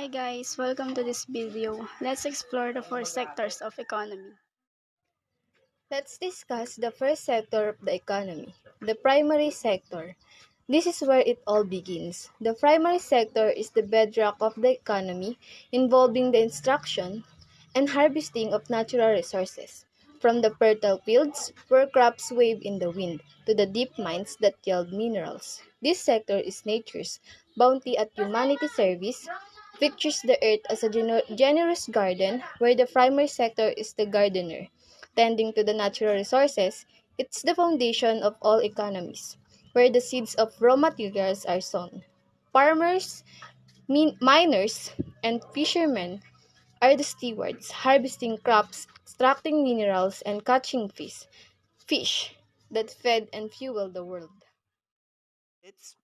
guys, welcome to this video. Let's explore the four sectors of economy. Let's discuss the first sector of the economy, the primary sector. This is where it all begins. The primary sector is the bedrock of the economy, involving the extraction and harvesting of natural resources, from the fertile fields where crops wave in the wind to the deep mines that yield minerals. This sector is nature's bounty at humanity's service, pictures the earth as a generous garden where the primary sector is the gardener. Tending to the natural resources, it's the foundation of all economies, where the seeds of raw materials are sown. Farmers, miners, and fishermen are the stewards, harvesting crops, extracting minerals, and catching fish that fed and fuel the world. Let's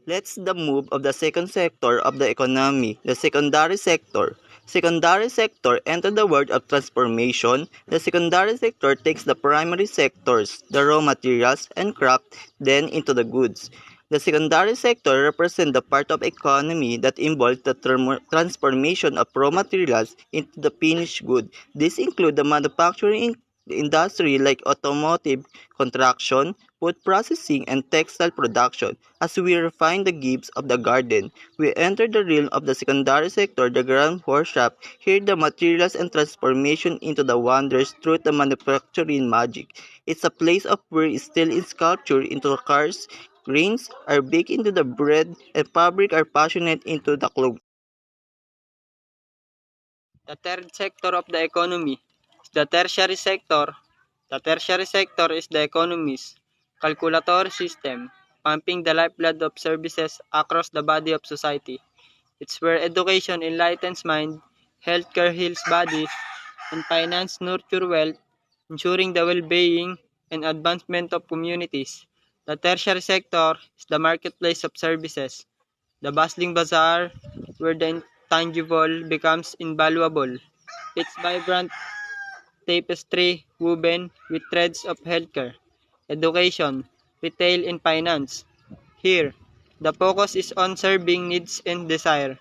let's the move of the second sector of the economy, the secondary sector. Secondary sector enter the world of transformation. The secondary sector takes the primary sectors, the raw materials and craft, then into the goods. The secondary sector represents the part of economy that involves the transformation of raw materials into the finished good. This includes the manufacturing industry like automotive, construction, food processing, and textile production. As we refine the gifts of the garden, we enter the realm of the secondary sector, the grand workshop. Here the materials and transformation into the wonders through the manufacturing magic. It's a place of where steel is sculptured into cars, grains are baked into the bread, and fabric are fashioned into the clothes. The third sector of the economy is the tertiary sector. The tertiary sector is the economy's calculatory system, pumping the lifeblood of services across the body of society. It's where education enlightens mind, healthcare heals bodies, and finance nurture wealth, ensuring the well-being and advancement of communities. The tertiary sector is the marketplace of services, the bustling bazaar where the intangible becomes invaluable. Its vibrant tapestry woven with threads of healthcare, education, retail, and finance. Here, the focus is on serving needs and desire,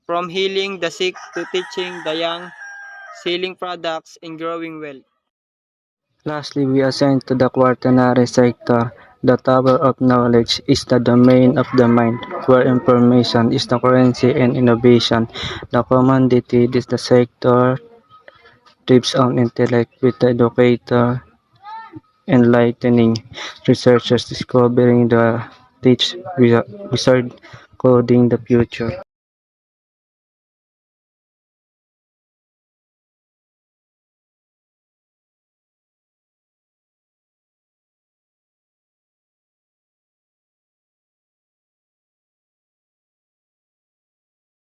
from healing the sick to teaching the young, selling products, and growing wealth. Lastly, we ascend to the quaternary sector. The tower of knowledge is the domain of the mind, where information is the currency and innovation. The commodity is the sector thrives on intellect with the educator enlightening researchers discovering the teach wizard coding the future.